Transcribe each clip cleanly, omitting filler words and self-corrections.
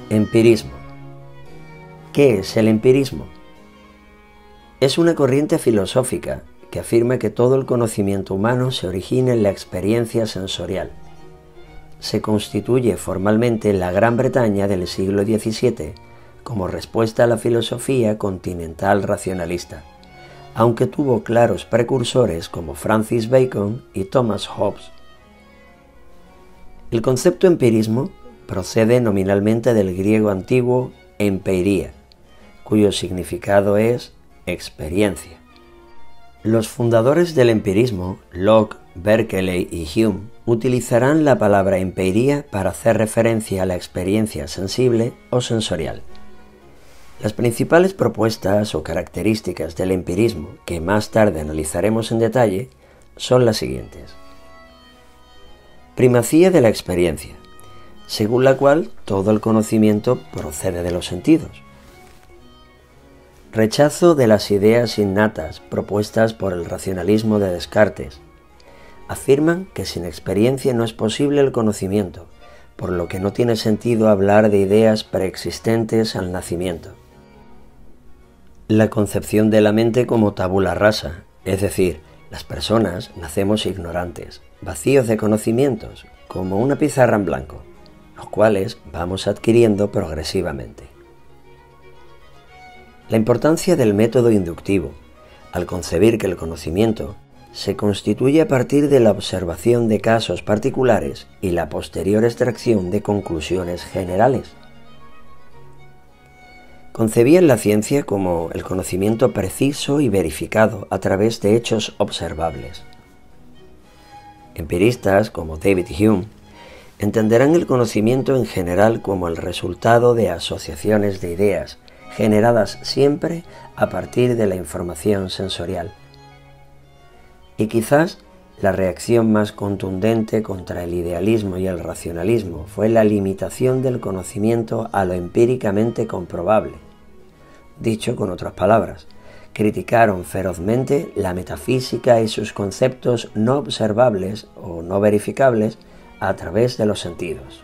Empirismo. ¿Qué es el empirismo? Es una corriente filosófica que afirma que todo el conocimiento humano se origina en la experiencia sensorial. Se constituye formalmente en la Gran Bretaña del siglo XVII como respuesta a la filosofía continental racionalista, aunque tuvo claros precursores como Francis Bacon y Thomas Hobbes. El concepto empirismo procede nominalmente del griego antiguo empeiria, cuyo significado es experiencia. Los fundadores del empirismo, Locke, Berkeley y Hume, utilizarán la palabra empeiria para hacer referencia a la experiencia sensible o sensorial. Las principales propuestas o características del empirismo, que más tarde analizaremos en detalle, son las siguientes. Primacía de la experiencia, según la cual todo el conocimiento procede de los sentidos. Rechazo de las ideas innatas propuestas por el racionalismo de Descartes. Afirman que sin experiencia no es posible el conocimiento, por lo que no tiene sentido hablar de ideas preexistentes al nacimiento. La concepción de la mente como tabula rasa, es decir, las personas nacemos ignorantes, vacíos de conocimientos, como una pizarra en blanco, los cuales vamos adquiriendo progresivamente. La importancia del método inductivo, al concebir que el conocimiento se constituye a partir de la observación de casos particulares y la posterior extracción de conclusiones generales. Concebían la ciencia como el conocimiento preciso y verificado a través de hechos observables. Empiristas como David Hume entenderán el conocimiento en general como el resultado de asociaciones de ideas generadas siempre a partir de la información sensorial. Y quizás la reacción más contundente contra el idealismo y el racionalismo fue la limitación del conocimiento a lo empíricamente comprobable. Dicho con otras palabras, criticaron ferozmente la metafísica y sus conceptos no observables o no verificables a través de los sentidos.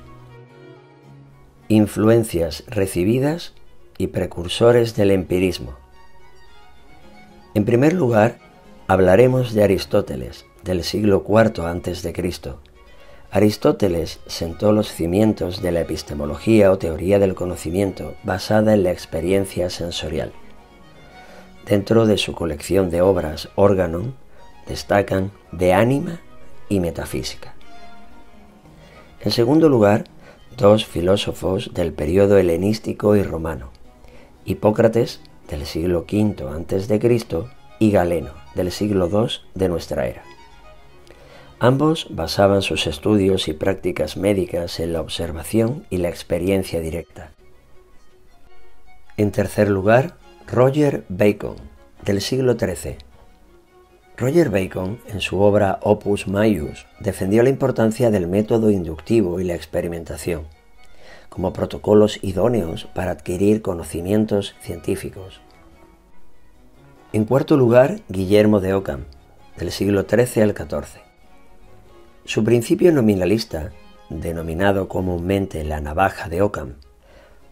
Influencias recibidas y precursores del empirismo. En primer lugar, hablaremos de Aristóteles, del siglo IV a.C. Aristóteles sentó los cimientos de la epistemología o teoría del conocimiento basada en la experiencia sensorial. Dentro de su colección de obras Organon destacan De Anima y Metafísica. En segundo lugar, dos filósofos del periodo helenístico y romano, Hipócrates, del siglo V a.C., y Galeno, del siglo II de nuestra era. Ambos basaban sus estudios y prácticas médicas en la observación y la experiencia directa. En tercer lugar, Roger Bacon, del siglo XIII. Roger Bacon, en su obra Opus Maius, defendió la importancia del método inductivo y la experimentación, como protocolos idóneos para adquirir conocimientos científicos. En cuarto lugar, Guillermo de Ockham, del siglo XIII al XIV. Su principio nominalista, denominado comúnmente la navaja de Ockham,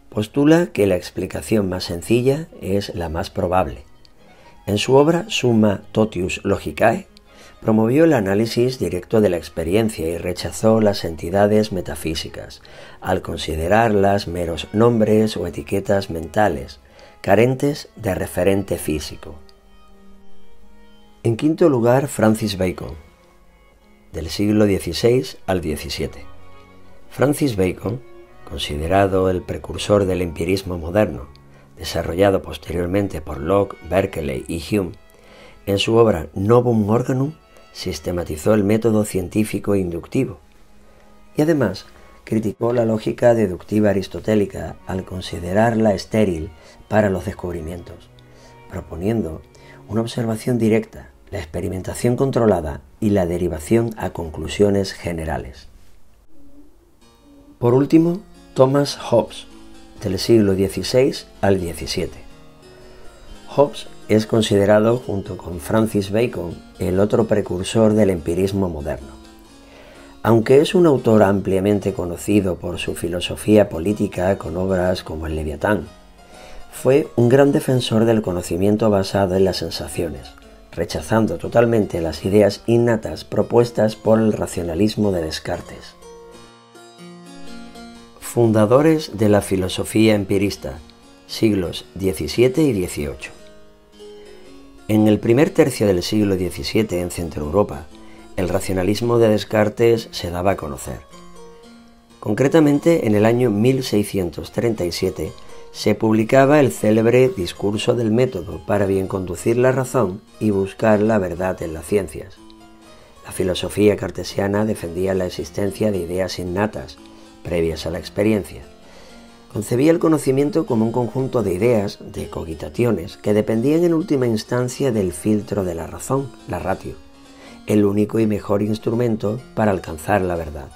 postula que la explicación más sencilla es la más probable. En su obra Summa Totius Logicae, promovió el análisis directo de la experiencia y rechazó las entidades metafísicas, al considerarlas meros nombres o etiquetas mentales, carentes de referente físico. En quinto lugar, Francis Bacon, del siglo XVI al XVII. Francis Bacon, considerado el precursor del empirismo moderno, desarrollado posteriormente por Locke, Berkeley y Hume, en su obra Novum Organum sistematizó el método científico inductivo y además criticó la lógica deductiva aristotélica al considerarla estéril para los descubrimientos, proponiendo una observación directa, la experimentación controlada y la derivación a conclusiones generales. Por último, Thomas Hobbes, del siglo XVI al XVII. Hobbes es considerado, junto con Francis Bacon, el otro precursor del empirismo moderno. Aunque es un autor ampliamente conocido por su filosofía política con obras como El Leviatán, fue un gran defensor del conocimiento basado en las sensaciones, rechazando totalmente las ideas innatas propuestas por el racionalismo de Descartes. Fundadores de la filosofía empirista, siglos XVII y XVIII. En el primer tercio del siglo XVII en Centroeuropa, el racionalismo de Descartes se daba a conocer. Concretamente, en el año 1637 se publicaba el célebre Discurso del método para bien conducir la razón y buscar la verdad en las ciencias. La filosofía cartesiana defendía la existencia de ideas innatas, previas a la experiencia. Concebía el conocimiento como un conjunto de ideas, de cogitaciones, que dependían en última instancia del filtro de la razón, la ratio, el único y mejor instrumento para alcanzar la verdad.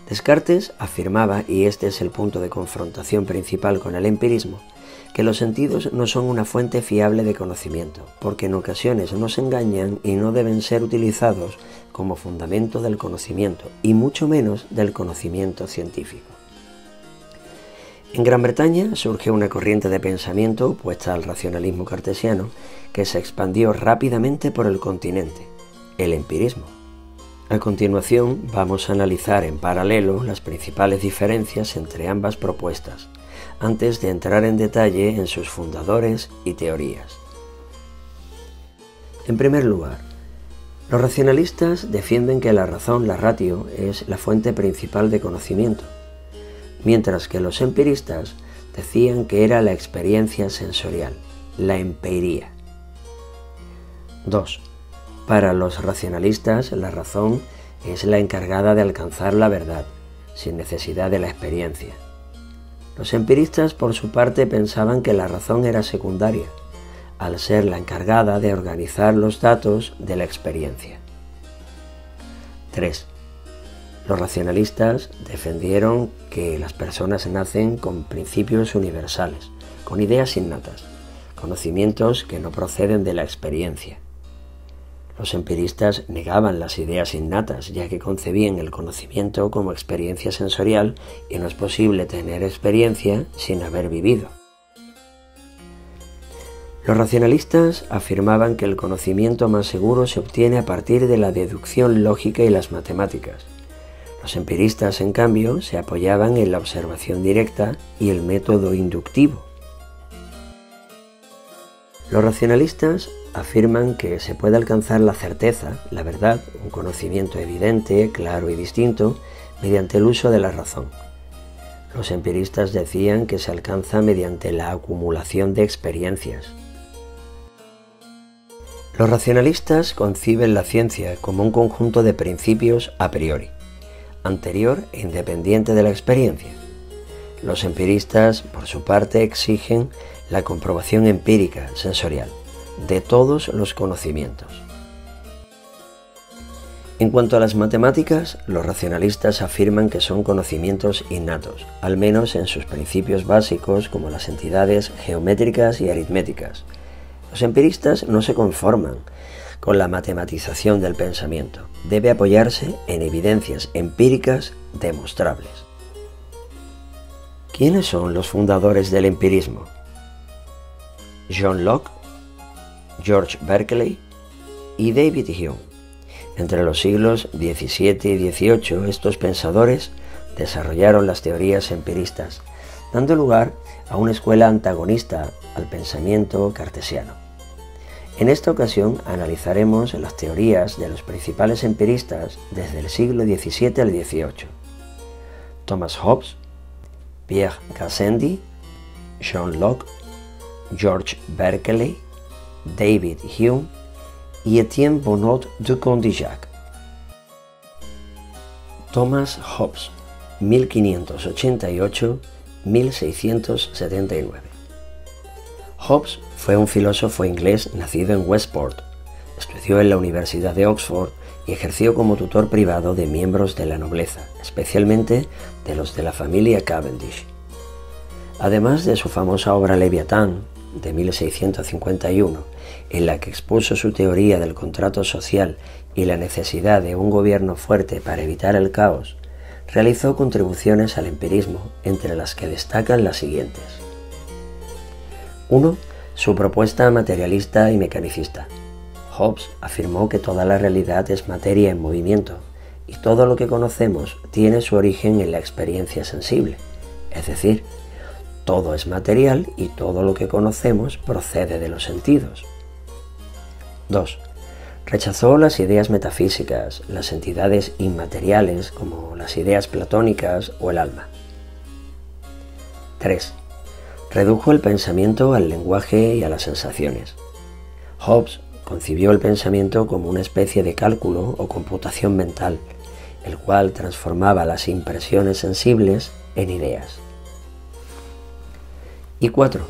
Descartes afirmaba, y este es el punto de confrontación principal con el empirismo, que los sentidos no son una fuente fiable de conocimiento, porque en ocasiones nos engañan y no deben ser utilizados como fundamento del conocimiento, y mucho menos del conocimiento científico. En Gran Bretaña surgió una corriente de pensamiento opuesta al racionalismo cartesiano que se expandió rápidamente por el continente, el empirismo. A continuación vamos a analizar en paralelo las principales diferencias entre ambas propuestas, antes de entrar en detalle en sus fundadores y teorías. En primer lugar, los racionalistas defienden que la razón, la ratio, es la fuente principal de conocimiento, mientras que los empiristas decían que era la experiencia sensorial, la empiría. 2. Para los racionalistas, la razón es la encargada de alcanzar la verdad, sin necesidad de la experiencia. Los empiristas, por su parte, pensaban que la razón era secundaria, al ser la encargada de organizar los datos de la experiencia. 3. Los racionalistas defendieron que las personas nacen con principios universales, con ideas innatas, conocimientos que no proceden de la experiencia. Los empiristas negaban las ideas innatas, ya que concebían el conocimiento como experiencia sensorial y no es posible tener experiencia sin haber vivido. Los racionalistas afirmaban que el conocimiento más seguro se obtiene a partir de la deducción lógica y las matemáticas. Los empiristas, en cambio, se apoyaban en la observación directa y el método inductivo. Los racionalistas afirman que se puede alcanzar la certeza, la verdad, un conocimiento evidente, claro y distinto, mediante el uso de la razón. Los empiristas decían que se alcanza mediante la acumulación de experiencias. Los racionalistas conciben la ciencia como un conjunto de principios a priori, anterior e independiente de la experiencia. Los empiristas, por su parte, exigen la comprobación empírica, sensorial, de todos los conocimientos. En cuanto a las matemáticas, los racionalistas afirman que son conocimientos innatos, al menos en sus principios básicos como las entidades geométricas y aritméticas. Los empiristas no se conforman con la matematización del pensamiento, debe apoyarse en evidencias empíricas demostrables. ¿Quiénes son los fundadores del empirismo? John Locke, George Berkeley y David Hume. Entre los siglos XVII y XVIII, estos pensadores desarrollaron las teorías empiristas, dando lugar a una escuela antagonista al pensamiento cartesiano. En esta ocasión analizaremos las teorías de los principales empiristas desde el siglo XVII al XVIII. Thomas Hobbes, Pierre Gassendi, John Locke, George Berkeley, David Hume y Etienne Bonnot de Condillac. Thomas Hobbes, 1588-1679. Hobbes fue un filósofo inglés nacido en Westport. Estudió en la Universidad de Oxford y ejerció como tutor privado de miembros de la nobleza, especialmente de los de la familia Cavendish. Además de su famosa obra Leviatán, de 1651, en la que expuso su teoría del contrato social y la necesidad de un gobierno fuerte para evitar el caos, realizó contribuciones al empirismo, entre las que destacan las siguientes. 1. Su propuesta materialista y mecanicista. Hobbes afirmó que toda la realidad es materia en movimiento y todo lo que conocemos tiene su origen en la experiencia sensible, es decir, todo es material y todo lo que conocemos procede de los sentidos. 2. Rechazó las ideas metafísicas, las entidades inmateriales como las ideas platónicas o el alma. 3. Redujo el pensamiento al lenguaje y a las sensaciones. Hobbes concibió el pensamiento como una especie de cálculo o computación mental, el cual transformaba las impresiones sensibles en ideas. Y 4.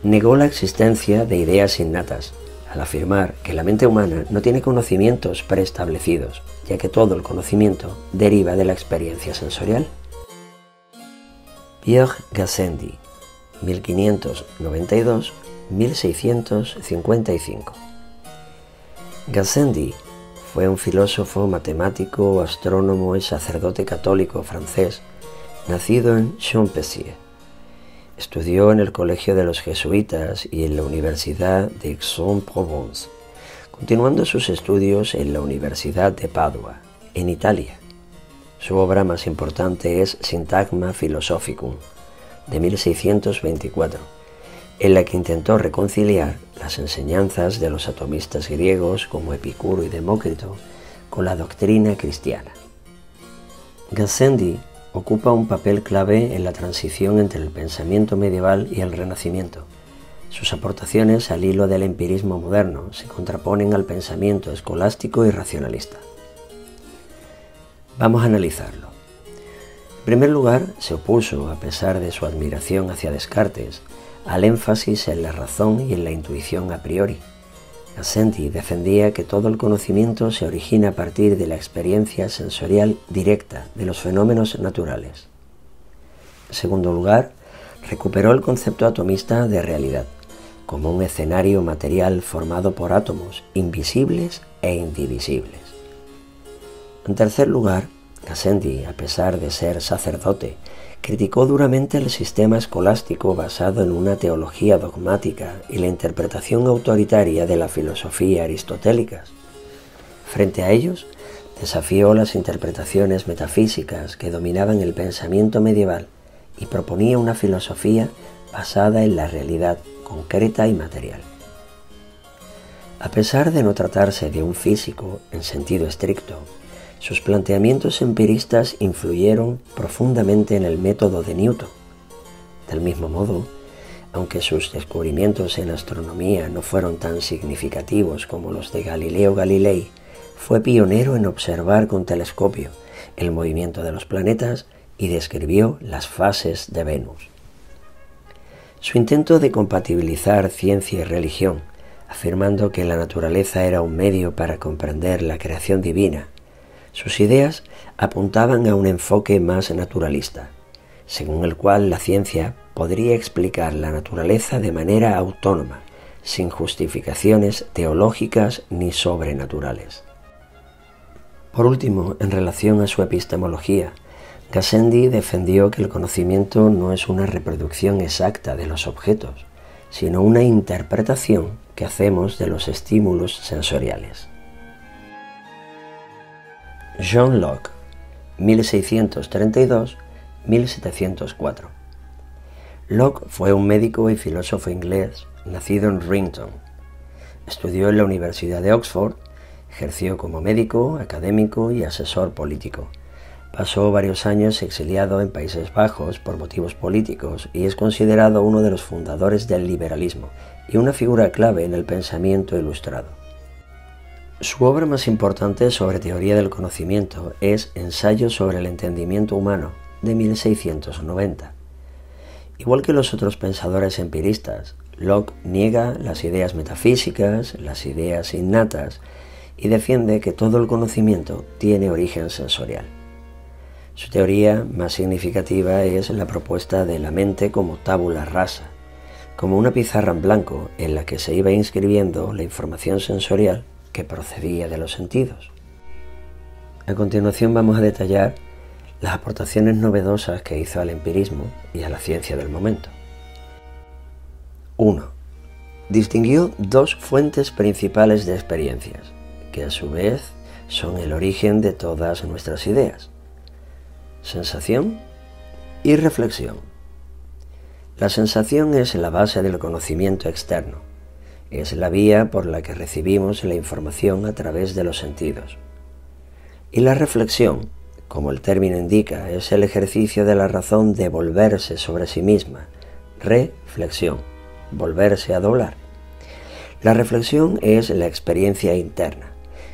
Negó la existencia de ideas innatas, al afirmar que la mente humana no tiene conocimientos preestablecidos, ya que todo el conocimiento deriva de la experiencia sensorial. Pierre Gassendi, 1592-1655. Gassendi fue un filósofo, matemático, astrónomo y sacerdote católico francés, nacido en Champessiers. Estudió en el Colegio de los Jesuitas y en la Universidad de Aix-en-Provence, continuando sus estudios en la Universidad de Padua, en Italia. Su obra más importante es Syntagma Philosophicum, de 1624, en la que intentó reconciliar las enseñanzas de los atomistas griegos como Epicuro y Demócrito con la doctrina cristiana. Gassendi ocupa un papel clave en la transición entre el pensamiento medieval y el Renacimiento. Sus aportaciones al hilo del empirismo moderno se contraponen al pensamiento escolástico y racionalista. Vamos a analizarlo. En primer lugar, se opuso, a pesar de su admiración hacia Descartes, al énfasis en la razón y en la intuición a priori. Gassendi defendía que todo el conocimiento se origina a partir de la experiencia sensorial directa de los fenómenos naturales. En segundo lugar, recuperó el concepto atomista de realidad, como un escenario material formado por átomos invisibles e indivisibles. En tercer lugar, Gassendi, a pesar de ser sacerdote, criticó duramente el sistema escolástico basado en una teología dogmática y la interpretación autoritaria de la filosofía aristotélicas. Frente a ellos, desafió las interpretaciones metafísicas que dominaban el pensamiento medieval y proponía una filosofía basada en la realidad concreta y material. A pesar de no tratarse de un físico en sentido estricto, sus planteamientos empiristas influyeron profundamente en el método de Newton. Del mismo modo, aunque sus descubrimientos en astronomía no fueron tan significativos como los de Galileo Galilei, fue pionero en observar con telescopio el movimiento de los planetas y describió las fases de Venus. Su intento de compatibilizar ciencia y religión, afirmando que la naturaleza era un medio para comprender la creación divina, sus ideas apuntaban a un enfoque más naturalista, según el cual la ciencia podría explicar la naturaleza de manera autónoma, sin justificaciones teológicas ni sobrenaturales. Por último, en relación a su epistemología, Gassendi defendió que el conocimiento no es una reproducción exacta de los objetos, sino una interpretación que hacemos de los estímulos sensoriales. John Locke, 1632-1704. Locke fue un médico y filósofo inglés nacido en Rington. Estudió en la Universidad de Oxford, ejerció como médico, académico y asesor político. Pasó varios años exiliado en Países Bajos por motivos políticos y es considerado uno de los fundadores del liberalismo y una figura clave en el pensamiento ilustrado. Su obra más importante sobre teoría del conocimiento es Ensayo sobre el entendimiento humano, de 1690. Igual que los otros pensadores empiristas, Locke niega las ideas metafísicas, las ideas innatas, y defiende que todo el conocimiento tiene origen sensorial. Su teoría más significativa es la propuesta de la mente como tabula rasa, como una pizarra en blanco en la que se iba inscribiendo la información sensorial que procedía de los sentidos. A continuación vamos a detallar las aportaciones novedosas que hizo al empirismo y a la ciencia del momento. 1. Distinguió dos fuentes principales de experiencias, que a su vez son el origen de todas nuestras ideas: sensación y reflexión. La sensación es la base del conocimiento externo, es la vía por la que recibimos la información a través de los sentidos. Y la reflexión, como el término indica, es el ejercicio de la razón de volverse sobre sí misma, reflexión, volverse a doblar. La reflexión es la experiencia interna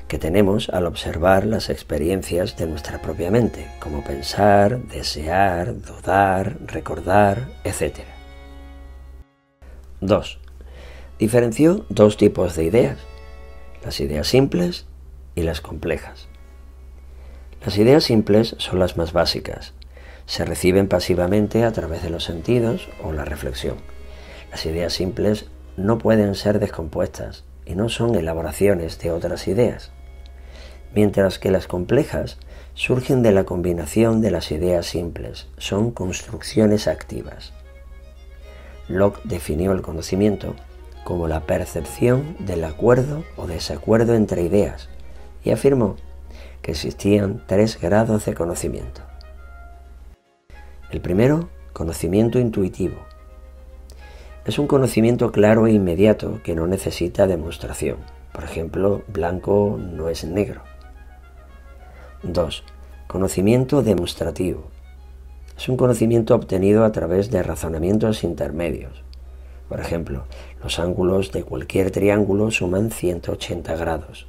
que tenemos al observar las experiencias de nuestra propia mente, como pensar, desear, dudar, recordar, etc. 2. Diferenció dos tipos de ideas: las ideas simples y las complejas. Las ideas simples son las más básicas. Se reciben pasivamente a través de los sentidos o la reflexión. Las ideas simples no pueden ser descompuestas y no son elaboraciones de otras ideas, mientras que las complejas surgen de la combinación de las ideas simples, son construcciones activas. Locke definió el conocimiento como la percepción del acuerdo o desacuerdo entre ideas y afirmó que existían 3 grados de conocimiento. El primero, conocimiento intuitivo. Es un conocimiento claro e inmediato que no necesita demostración. Por ejemplo, blanco no es negro. 2. Conocimiento demostrativo. Es un conocimiento obtenido a través de razonamientos intermedios. Por ejemplo, los ángulos de cualquier triángulo suman 180 grados.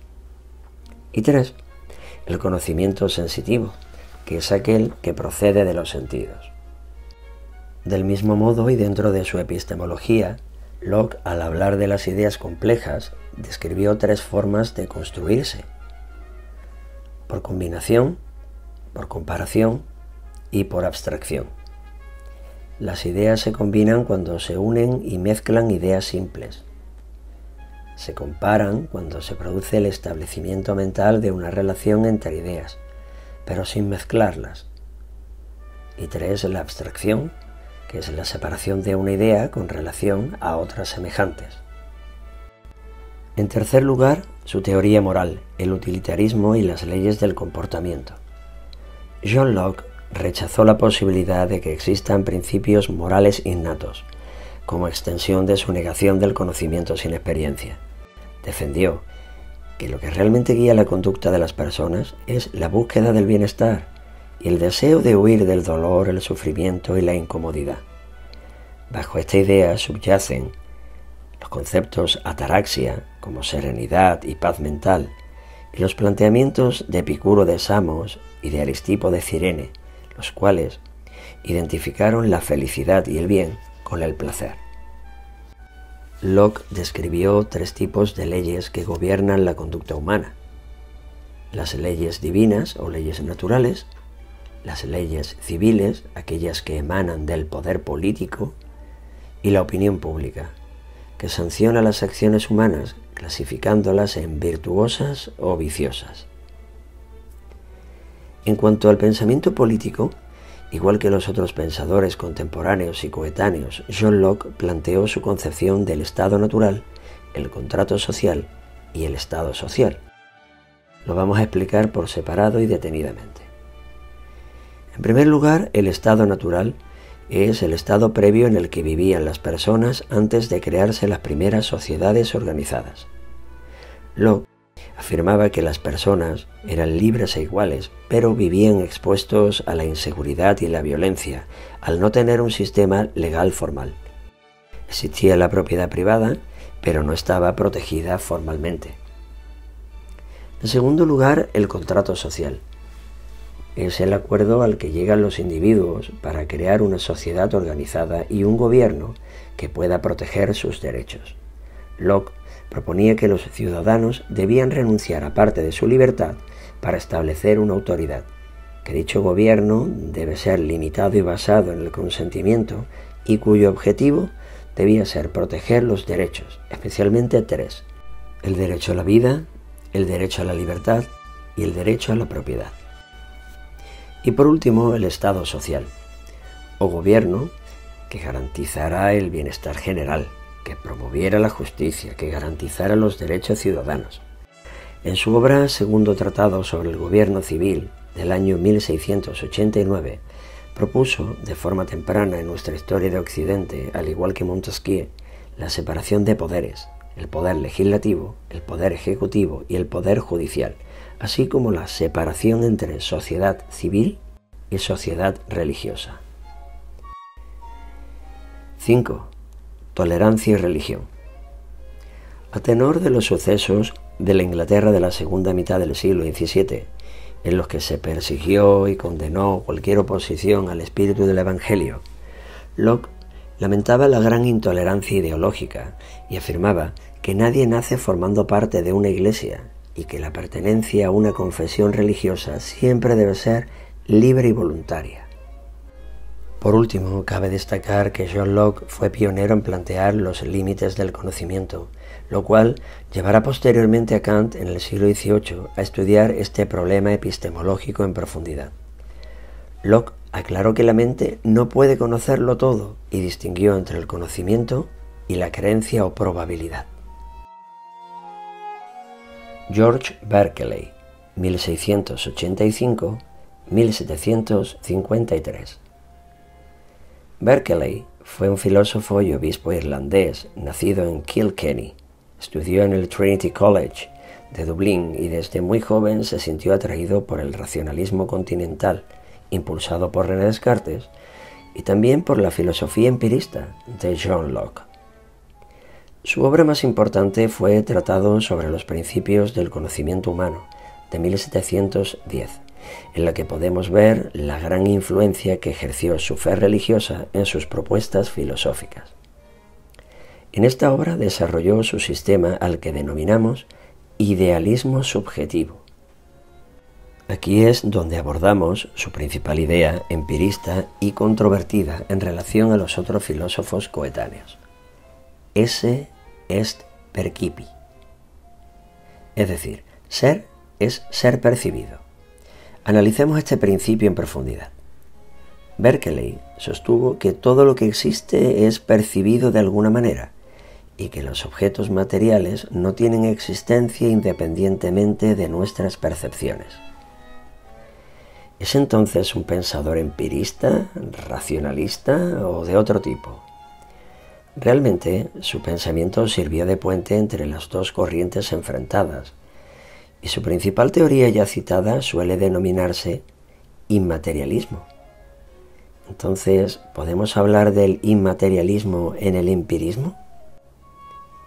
Y 3. El conocimiento sensitivo, que es aquel que procede de los sentidos. Del mismo modo, y dentro de su epistemología, Locke, al hablar de las ideas complejas, describió 3 formas de construirse: por combinación, por comparación y por abstracción. Las ideas se combinan cuando se unen y mezclan ideas simples. Se comparan cuando se produce el establecimiento mental de una relación entre ideas, pero sin mezclarlas. Y 3, la abstracción, que es la separación de una idea con relación a otras semejantes. En tercer lugar, su teoría moral, el utilitarismo y las leyes del comportamiento. John Locke rechazó la posibilidad de que existan principios morales innatos, como extensión de su negación del conocimiento sin experiencia. Defendió que lo que realmente guía la conducta de las personas es la búsqueda del bienestar y el deseo de huir del dolor, el sufrimiento y la incomodidad. Bajo esta idea subyacen los conceptos ataraxia, como serenidad y paz mental, y los planteamientos de Epicuro de Samos y de Aristipo de Cirene, los cuales identificaron la felicidad y el bien con el placer. Locke describió 3 tipos de leyes que gobiernan la conducta humana: las leyes divinas o leyes naturales, las leyes civiles, aquellas que emanan del poder político, y la opinión pública, que sanciona las acciones humanas clasificándolas en virtuosas o viciosas. En cuanto al pensamiento político, igual que los otros pensadores contemporáneos y coetáneos, John Locke planteó su concepción del estado natural, el contrato social y el estado social. Lo vamos a explicar por separado y detenidamente. En primer lugar, el estado natural es el estado previo en el que vivían las personas antes de crearse las primeras sociedades organizadas. Locke afirmaba que las personas eran libres e iguales, pero vivían expuestos a la inseguridad y la violencia, al no tener un sistema legal formal. Existía la propiedad privada, pero no estaba protegida formalmente. En segundo lugar, el contrato social. Es el acuerdo al que llegan los individuos para crear una sociedad organizada y un gobierno que pueda proteger sus derechos. Locke proponía que los ciudadanos debían renunciar a parte de su libertad para establecer una autoridad, que dicho gobierno debe ser limitado y basado en el consentimiento y cuyo objetivo debía ser proteger los derechos, especialmente 3: el derecho a la vida, el derecho a la libertad y el derecho a la propiedad. Y por último, el Estado social, o gobierno que garantizará el bienestar general, que promoviera la justicia, que garantizara los derechos ciudadanos. En su obra Segundo Tratado sobre el Gobierno Civil, del año 1689, propuso, de forma temprana en nuestra historia de Occidente, al igual que Montesquieu, la separación de poderes, el poder legislativo, el poder ejecutivo y el poder judicial, así como la separación entre sociedad civil y sociedad religiosa. 5. Tolerancia y religión. A tenor de los sucesos de la Inglaterra de la segunda mitad del siglo XVII, en los que se persiguió y condenó cualquier oposición al espíritu del Evangelio, Locke lamentaba la gran intolerancia ideológica y afirmaba que nadie nace formando parte de una iglesia y que la pertenencia a una confesión religiosa siempre debe ser libre y voluntaria. Por último, cabe destacar que John Locke fue pionero en plantear los límites del conocimiento, lo cual llevará posteriormente a Kant en el siglo XVIII a estudiar este problema epistemológico en profundidad. Locke aclaró que la mente no puede conocerlo todo y distinguió entre el conocimiento y la creencia o probabilidad. George Berkeley, 1685-1753. Berkeley fue un filósofo y obispo irlandés nacido en Kilkenny. Estudió en el Trinity College de Dublín y desde muy joven se sintió atraído por el racionalismo continental, impulsado por René Descartes, y también por la filosofía empirista de John Locke. Su obra más importante fue Tratado sobre los principios del conocimiento humano, de 1710, en la que podemos ver la gran influencia que ejerció su fe religiosa en sus propuestas filosóficas. En esta obra desarrolló su sistema al que denominamos idealismo subjetivo. Aquí es donde abordamos su principal idea empirista y controvertida en relación a los otros filósofos coetáneos. Esse est percipi. Es decir, ser es ser percibido. Analicemos este principio en profundidad. Berkeley sostuvo que todo lo que existe es percibido de alguna manera y que los objetos materiales no tienen existencia independientemente de nuestras percepciones. ¿Es entonces un pensador empirista, racionalista o de otro tipo? Realmente, su pensamiento sirvió de puente entre las dos corrientes enfrentadas, y su principal teoría ya citada suele denominarse inmaterialismo. Entonces, ¿podemos hablar del inmaterialismo en el empirismo?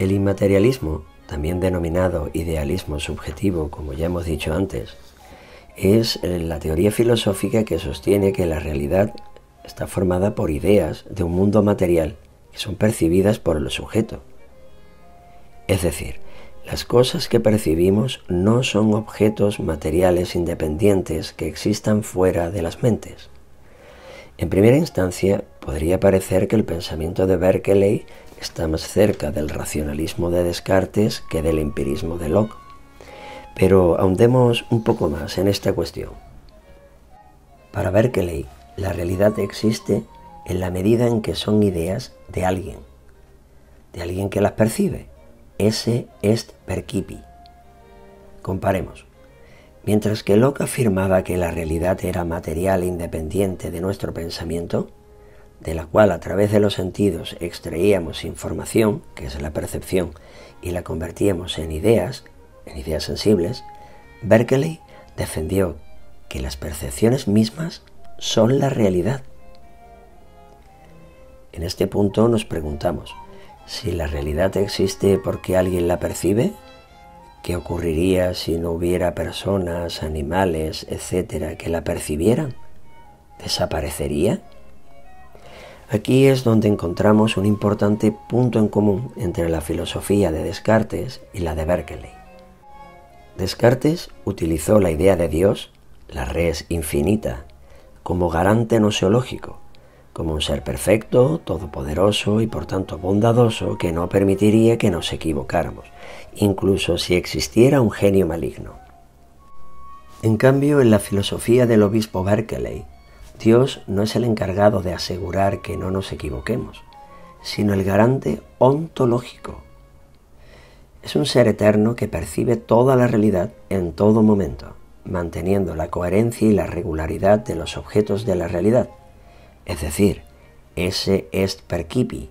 El inmaterialismo, también denominado idealismo subjetivo, como ya hemos dicho antes, es la teoría filosófica que sostiene que la realidad está formada por ideas de un mundo material que son percibidas por el sujeto. Es decir, las cosas que percibimos no son objetos materiales independientes que existan fuera de las mentes. En primera instancia, podría parecer que el pensamiento de Berkeley está más cerca del racionalismo de Descartes que del empirismo de Locke. Pero ahondemos un poco más en esta cuestión. Para Berkeley, la realidad existe en la medida en que son ideas de alguien que las percibe. Esse est percipi. Comparemos. Mientras que Locke afirmaba que la realidad era material e independiente de nuestro pensamiento, de la cual a través de los sentidos extraíamos información, que es la percepción, y la convertíamos en ideas sensibles, Berkeley defendió que las percepciones mismas son la realidad. En este punto nos preguntamos, si la realidad existe porque alguien la percibe, ¿qué ocurriría si no hubiera personas, animales, etcétera, que la percibieran? ¿Desaparecería? Aquí es donde encontramos un importante punto en común entre la filosofía de Descartes y la de Berkeley. Descartes utilizó la idea de Dios, la res infinita, como garante noseológico, como un ser perfecto, todopoderoso y por tanto bondadoso que no permitiría que nos equivocáramos, incluso si existiera un genio maligno. En cambio, en la filosofía del obispo Berkeley, Dios no es el encargado de asegurar que no nos equivoquemos, sino el garante ontológico. Es un ser eterno que percibe toda la realidad en todo momento, manteniendo la coherencia y la regularidad de los objetos de la realidad. Es decir, esse est percipi.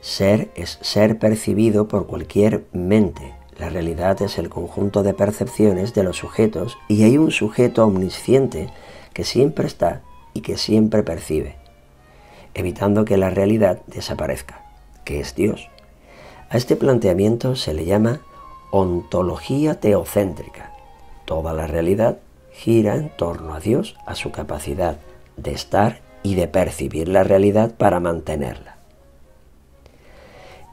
Ser es ser percibido por cualquier mente. La realidad es el conjunto de percepciones de los sujetos y hay un sujeto omnisciente que siempre está y que siempre percibe, evitando que la realidad desaparezca, que es Dios. A este planteamiento se le llama ontología teocéntrica. Toda la realidad gira en torno a Dios, a su capacidad de estar y de percibir la realidad para mantenerla.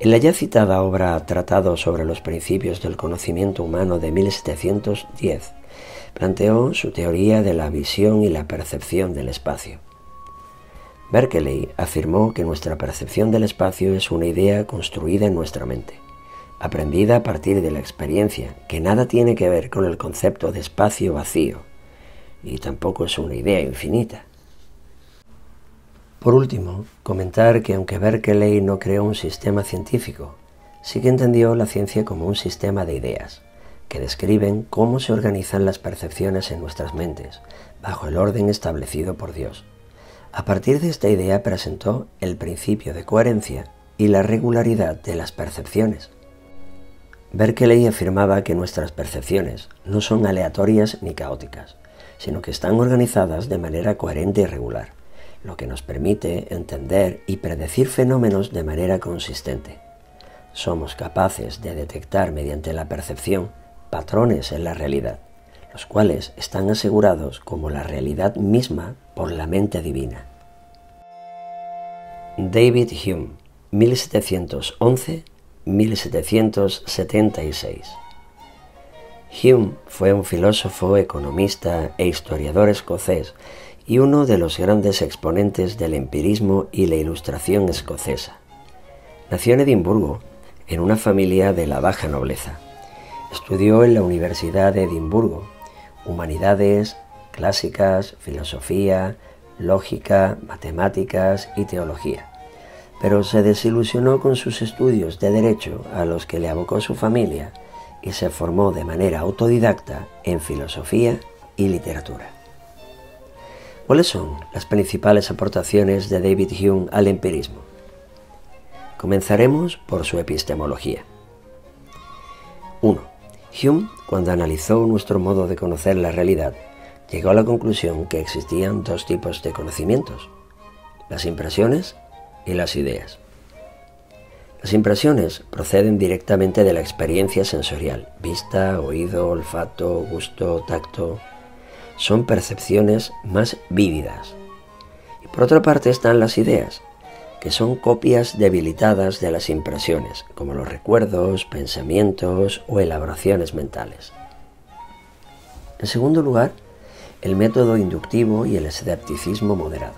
En la ya citada obra Tratado sobre los principios del conocimiento humano de 1710, planteó su teoría de la visión y la percepción del espacio. Berkeley afirmó que nuestra percepción del espacio es una idea construida en nuestra mente, aprendida a partir de la experiencia, que nada tiene que ver con el concepto de espacio vacío, y tampoco es una idea infinita. Por último, comentar que aunque Berkeley no creó un sistema científico, sí que entendió la ciencia como un sistema de ideas, que describen cómo se organizan las percepciones en nuestras mentes, bajo el orden establecido por Dios. A partir de esta idea presentó el principio de coherencia y la regularidad de las percepciones. Berkeley afirmaba que nuestras percepciones no son aleatorias ni caóticas, sino que están organizadas de manera coherente y regular, lo que nos permite entender y predecir fenómenos de manera consistente. Somos capaces de detectar mediante la percepción patrones en la realidad, los cuales están asegurados como la realidad misma por la mente divina. David Hume, 1711-1776. Hume fue un filósofo, economista e historiador escocés y uno de los grandes exponentes del empirismo y la ilustración escocesa. Nació en Edimburgo, en una familia de la baja nobleza. Estudió en la Universidad de Edimburgo humanidades, clásicas, filosofía, lógica, matemáticas y teología, pero se desilusionó con sus estudios de derecho a los que le abocó su familia y se formó de manera autodidacta en filosofía y literatura. ¿Cuáles son las principales aportaciones de David Hume al empirismo? Comenzaremos por su epistemología. 1. Hume, cuando analizó nuestro modo de conocer la realidad, llegó a la conclusión que existían dos tipos de conocimientos: las impresiones y las ideas. Las impresiones proceden directamente de la experiencia sensorial: vista, oído, olfato, gusto, tacto. Son percepciones más vívidas. Y por otra parte están las ideas, que son copias debilitadas de las impresiones, como los recuerdos, pensamientos o elaboraciones mentales. En segundo lugar, el método inductivo y el escepticismo moderado.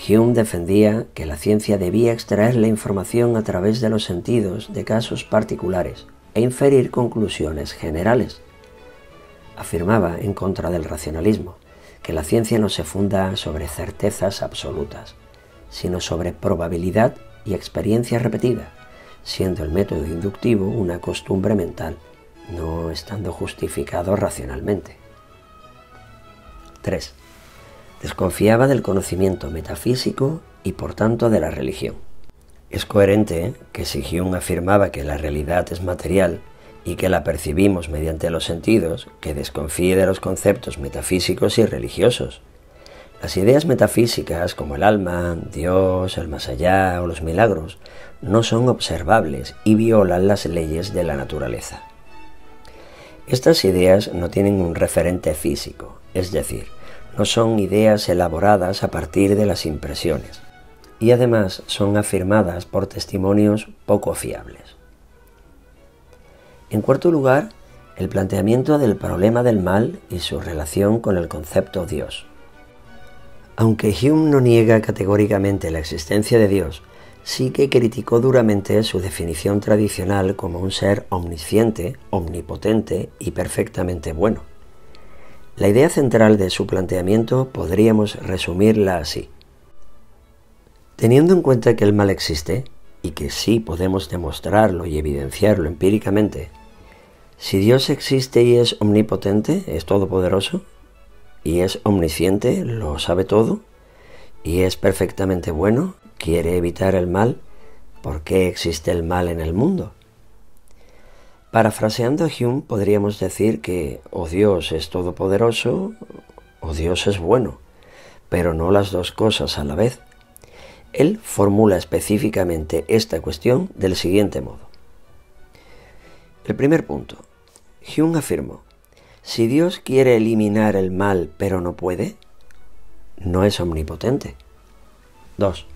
Hume defendía que la ciencia debía extraer la información a través de los sentidos de casos particulares e inferir conclusiones generales. Afirmaba, en contra del racionalismo, que la ciencia no se funda sobre certezas absolutas, sino sobre probabilidad y experiencia repetida, siendo el método inductivo una costumbre mental, no estando justificado racionalmente. 3. Desconfiaba del conocimiento metafísico y por tanto de la religión. Es coherente que si Hume afirmaba que la realidad es material y que la percibimos mediante los sentidos, que desconfíe de los conceptos metafísicos y religiosos. Las ideas metafísicas como el alma, Dios, el más allá o los milagros no son observables y violan las leyes de la naturaleza. Estas ideas no tienen un referente físico, es decir, no son ideas elaboradas a partir de las impresiones, y además son afirmadas por testimonios poco fiables. En cuarto lugar, el planteamiento del problema del mal y su relación con el concepto Dios. Aunque Hume no niega categóricamente la existencia de Dios, sí que criticó duramente su definición tradicional como un ser omnisciente, omnipotente y perfectamente bueno. La idea central de su planteamiento podríamos resumirla así. Teniendo en cuenta que el mal existe, y que sí podemos demostrarlo y evidenciarlo empíricamente, si Dios existe y es omnipotente, es todopoderoso, y es omnisciente, lo sabe todo, y es perfectamente bueno, quiere evitar el mal, ¿por qué existe el mal en el mundo? Parafraseando a Hume, podríamos decir que o Dios es todopoderoso o Dios es bueno, pero no las dos cosas a la vez. Él formula específicamente esta cuestión del siguiente modo. El primer punto. Hume afirmó: si Dios quiere eliminar el mal pero no puede, no es omnipotente. 2.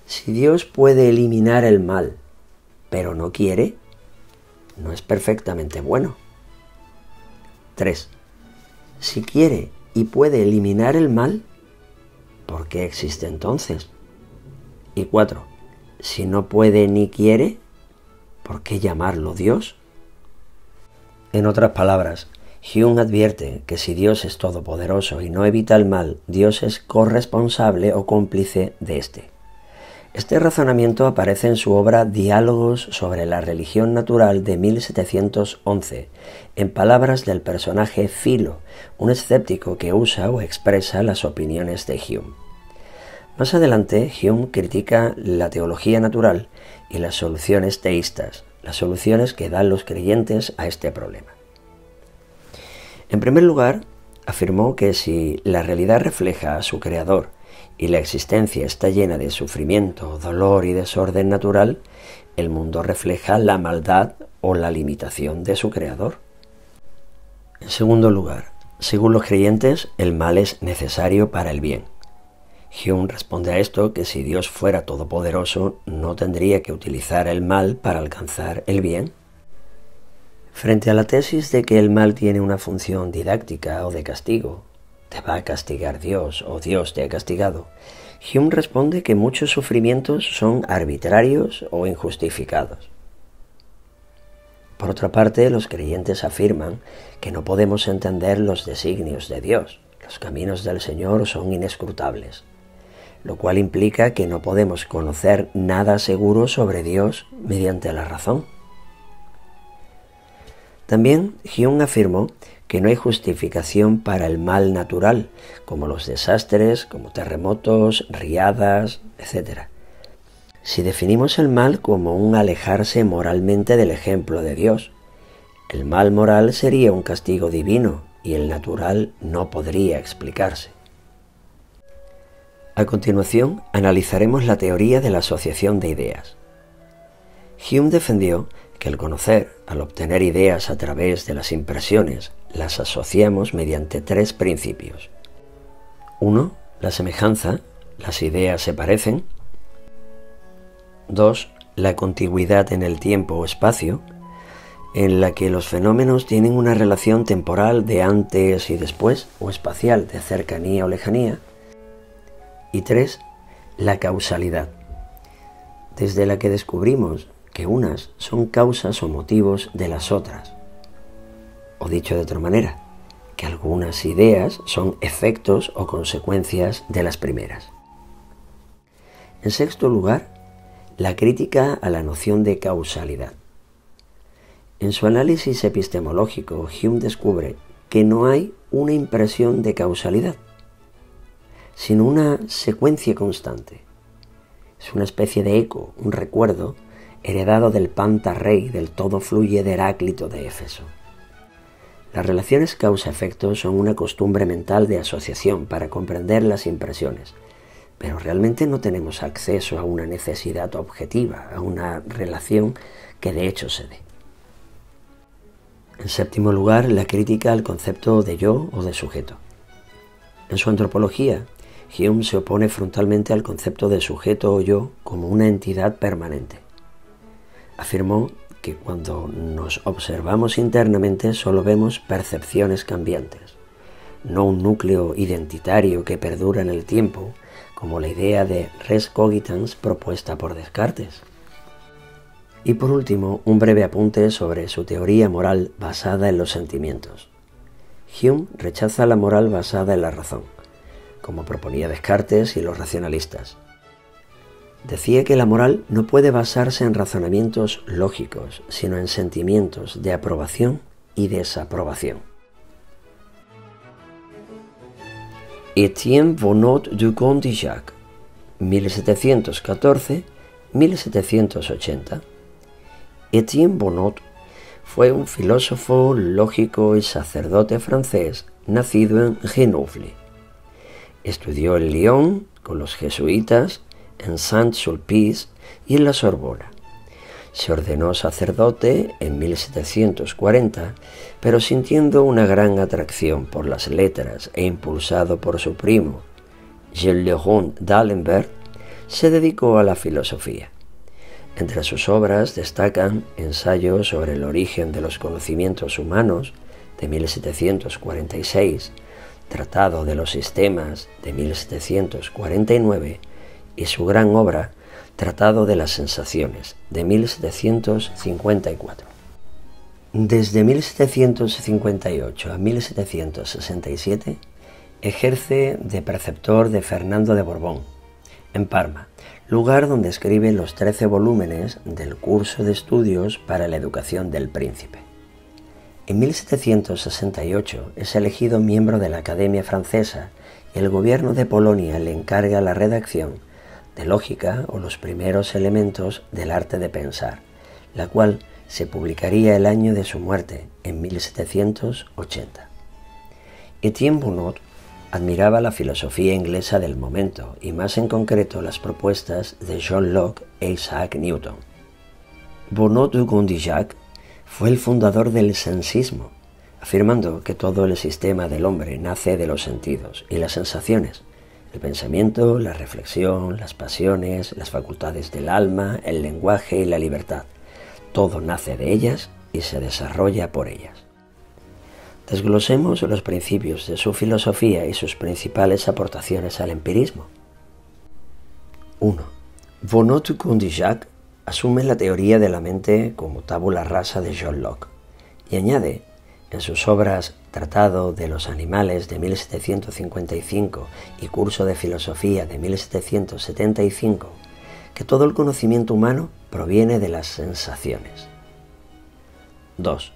Si Dios puede eliminar el mal pero no quiere, no es perfectamente bueno. 3. Si quiere y puede eliminar el mal, ¿por qué existe entonces? Y 4. Si no puede ni quiere, ¿por qué llamarlo Dios? En otras palabras, Hume advierte que si Dios es todopoderoso y no evita el mal, Dios es corresponsable o cómplice de éste. Este razonamiento aparece en su obra Diálogos sobre la religión natural de 1711, en palabras del personaje Philo, un escéptico que usa o expresa las opiniones de Hume. Más adelante, Hume critica la teología natural y las soluciones teístas, las soluciones que dan los creyentes a este problema. En primer lugar, afirmó que si la realidad refleja a su creador y la existencia está llena de sufrimiento, dolor y desorden natural, el mundo refleja la maldad o la limitación de su creador. En segundo lugar, según los creyentes, el mal es necesario para el bien. Hume responde a esto que si Dios fuera todopoderoso, no tendría que utilizar el mal para alcanzar el bien. Frente a la tesis de que el mal tiene una función didáctica o de castigo, te va a castigar Dios o Dios te ha castigado, Hume responde que muchos sufrimientos son arbitrarios o injustificados. Por otra parte, los creyentes afirman que no podemos entender los designios de Dios, los caminos del Señor son inescrutables, lo cual implica que no podemos conocer nada seguro sobre Dios mediante la razón. También Hume afirmó que no hay justificación para el mal natural, como los desastres, como terremotos, riadas, etc. Si definimos el mal como un alejarse moralmente del ejemplo de Dios, el mal moral sería un castigo divino y el natural no podría explicarse. A continuación, analizaremos la teoría de la asociación de ideas. Hume defendió que el conocer, al obtener ideas a través de las impresiones, las asociamos mediante tres principios. 1. La semejanza, las ideas se parecen. 2. La contigüidad en el tiempo o espacio, en la que los fenómenos tienen una relación temporal de antes y después, o espacial de cercanía o lejanía. Y 3. La causalidad, desde la que descubrimos que unas son causas o motivos de las otras. O dicho de otra manera, que algunas ideas son efectos o consecuencias de las primeras. En sexto lugar, la crítica a la noción de causalidad. En su análisis epistemológico, Hume descubre que no hay una impresión de causalidad, sino una secuencia constante. Es una especie de eco, un recuerdo, heredado del pantarrei del todo fluye de Heráclito de Éfeso. Las relaciones causa-efecto son una costumbre mental de asociación para comprender las impresiones, pero realmente no tenemos acceso a una necesidad objetiva, a una relación que de hecho se dé. En séptimo lugar, la crítica al concepto de yo o de sujeto. En su antropología, Hume se opone frontalmente al concepto de sujeto o yo como una entidad permanente. Afirmó que cuando nos observamos internamente solo vemos percepciones cambiantes. no un núcleo identitario que perdura en el tiempo, como la idea de res cogitans propuesta por Descartes. Y por último, un breve apunte sobre su teoría moral basada en los sentimientos. Hume rechaza la moral basada en la razón, como proponía Descartes y los racionalistas. Decía que la moral no puede basarse en razonamientos lógicos, sino en sentimientos de aprobación y desaprobación. Étienne Bonnot du Condillac, 1714-1780. Étienne Bonnot fue un filósofo, lógico y sacerdote francés nacido en Grenoble. Estudió en Lyon con los jesuitas, en Saint-Sulpice y en la Sorbona. Se ordenó sacerdote en 1740, pero sintiendo una gran atracción por las letras e impulsado por su primo, Gilles Le Rond d'Alembert, se dedicó a la filosofía. Entre sus obras destacan Ensayos sobre el origen de los conocimientos humanos, de 1746, Tratado de los sistemas, de 1749, y su gran obra, Tratado de las sensaciones, de 1754. Desde 1758 a 1767 ejerce de preceptor de Fernando de Borbón, en Parma, lugar donde escribe los 13 volúmenes del curso de estudios para la educación del príncipe. En 1768 es elegido miembro de la Academia Francesa y el gobierno de Polonia le encarga la redacción de Lógica o los primeros elementos del arte de pensar, la cual se publicaría el año de su muerte, en 1780. Étienne Bonnot admiraba la filosofía inglesa del momento y más en concreto las propuestas de John Locke e Isaac Newton. Bonnot du Condillac fue el fundador del sensismo, afirmando que todo el sistema del hombre nace de los sentidos y las sensaciones, el pensamiento, la reflexión, las pasiones, las facultades del alma, el lenguaje y la libertad. Todo nace de ellas y se desarrolla por ellas. Desglosemos los principios de su filosofía y sus principales aportaciones al empirismo. 1. Bonnot du Condillac asume la teoría de la mente como tabula rasa de John Locke y añade en sus obras Tratado de los animales de 1755 y Curso de filosofía de 1775 que todo el conocimiento humano proviene de las sensaciones. 2.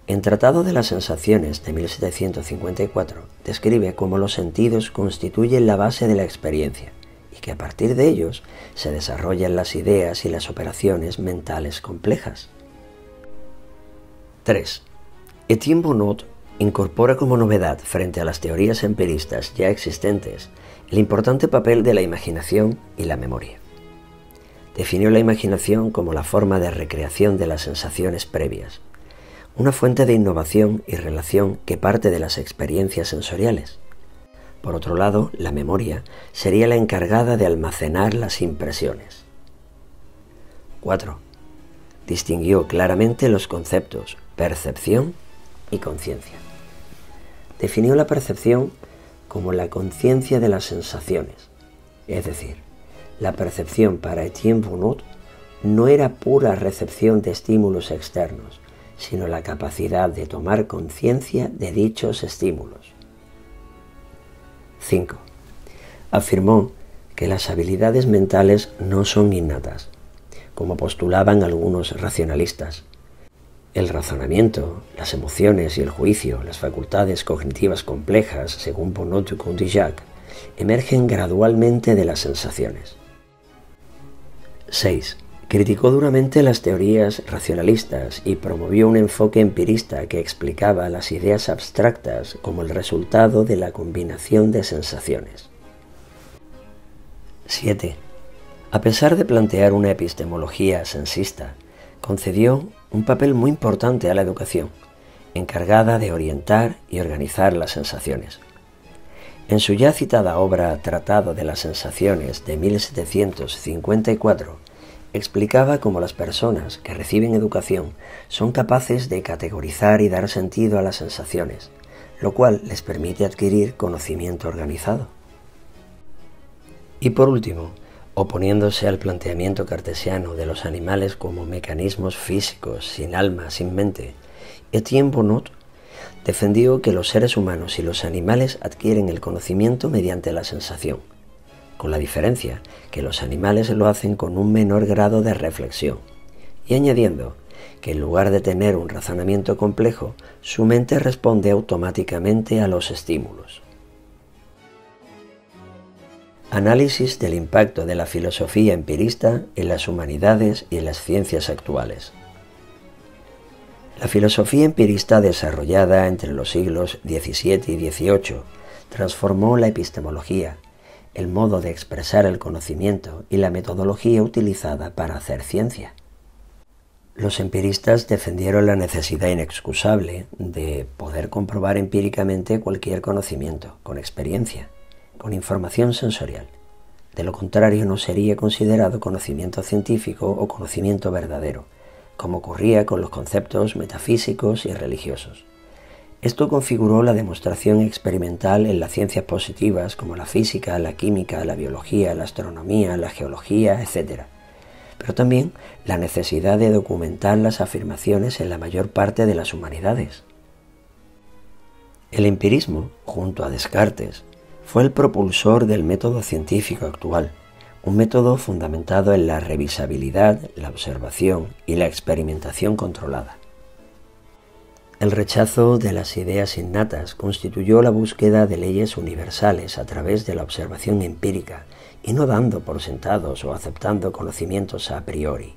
En Tratado de las sensaciones de 1754 describe cómo los sentidos constituyen la base de la experiencia y que a partir de ellos se desarrollan las ideas y las operaciones mentales complejas. 3. Étienne Bonnot incorpora como novedad frente a las teorías empiristas ya existentes el importante papel de la imaginación y la memoria. Definió la imaginación como la forma de recreación de las sensaciones previas, una fuente de innovación y relación que parte de las experiencias sensoriales. Por otro lado, la memoria sería la encargada de almacenar las impresiones. 4. Distinguió claramente los conceptos percepción y conciencia. Definió la percepción como la conciencia de las sensaciones, es decir, la percepción para Étienne Bonnot no era pura recepción de estímulos externos, sino la capacidad de tomar conciencia de dichos estímulos. 5. Afirmó que las habilidades mentales no son innatas, como postulaban algunos racionalistas. El razonamiento, las emociones y el juicio, las facultades cognitivas complejas, según Bonnot du Condillac, emergen gradualmente de las sensaciones. 6. Criticó duramente las teorías racionalistas y promovió un enfoque empirista que explicaba las ideas abstractas como el resultado de la combinación de sensaciones. 7. A pesar de plantear una epistemología sensista, concedió un papel muy importante a la educación, encargada de orientar y organizar las sensaciones. En su ya citada obra Tratado de las sensaciones de 1754, explicaba cómo las personas que reciben educación son capaces de categorizar y dar sentido a las sensaciones, lo cual les permite adquirir conocimiento organizado. Y por último, oponiéndose al planteamiento cartesiano de los animales como mecanismos físicos, sin alma, sin mente, Etienne Bonnot defendió que los seres humanos y los animales adquieren el conocimiento mediante la sensación, con la diferencia que los animales lo hacen con un menor grado de reflexión, y añadiendo que en lugar de tener un razonamiento complejo, su mente responde automáticamente a los estímulos. Análisis del impacto de la filosofía empirista en las humanidades y en las ciencias actuales. La filosofía empirista desarrollada entre los siglos XVII y XVIII transformó la epistemología, el modo de expresar el conocimiento y la metodología utilizada para hacer ciencia. Los empiristas defendieron la necesidad inexcusable de poder comprobar empíricamente cualquier conocimiento, con experiencia, con información sensorial. De lo contrario, no sería considerado conocimiento científico o conocimiento verdadero, como ocurría con los conceptos metafísicos y religiosos. Esto configuró la demostración experimental en las ciencias positivas como la física, la química, la biología, la astronomía, la geología, etc. Pero también la necesidad de documentar las afirmaciones en la mayor parte de las humanidades. El empirismo, junto a Descartes, fue el propulsor del método científico actual, un método fundamentado en la revisabilidad, la observación y la experimentación controlada. El rechazo de las ideas innatas constituyó la búsqueda de leyes universales a través de la observación empírica y no dando por sentados o aceptando conocimientos a priori,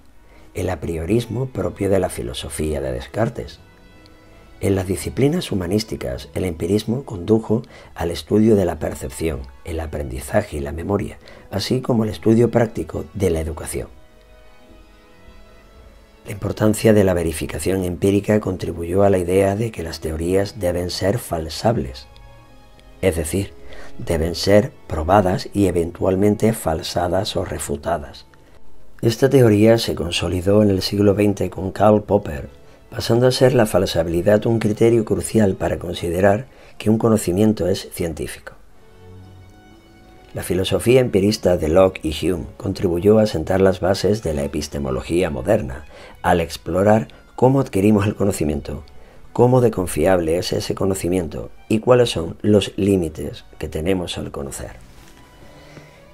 el apriorismo propio de la filosofía de Descartes. En las disciplinas humanísticas, el empirismo condujo al estudio de la percepción, el aprendizaje y la memoria, así como el estudio práctico de la educación. La importancia de la verificación empírica contribuyó a la idea de que las teorías deben ser falsables, es decir, deben ser probadas y eventualmente falsadas o refutadas. Esta teoría se consolidó en el siglo XX con Karl Popper, pasando a ser la falsabilidad un criterio crucial para considerar que un conocimiento es científico. La filosofía empirista de Locke y Hume contribuyó a sentar las bases de la epistemología moderna, al explorar cómo adquirimos el conocimiento, cómo de confiable es ese conocimiento y cuáles son los límites que tenemos al conocer.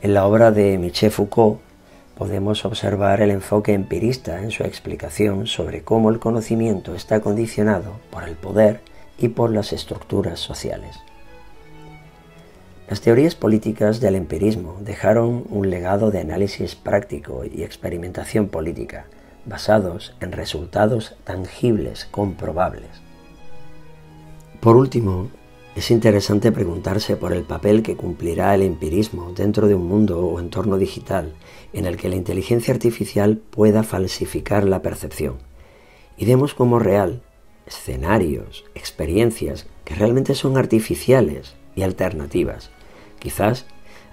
En la obra de Michel Foucault podemos observar el enfoque empirista en su explicación sobre cómo el conocimiento está condicionado por el poder y por las estructuras sociales. Las teorías políticas del empirismo dejaron un legado de análisis práctico y experimentación política, basados en resultados tangibles, comprobables. Por último, es interesante preguntarse por el papel que cumplirá el empirismo dentro de un mundo o entorno digital en el que la inteligencia artificial pueda falsificar la percepción y demos como real escenarios, experiencias que realmente son artificiales y alternativas. Quizás,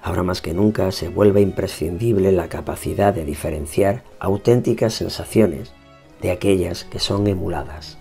ahora más que nunca, se vuelva imprescindible la capacidad de diferenciar auténticas sensaciones de aquellas que son emuladas.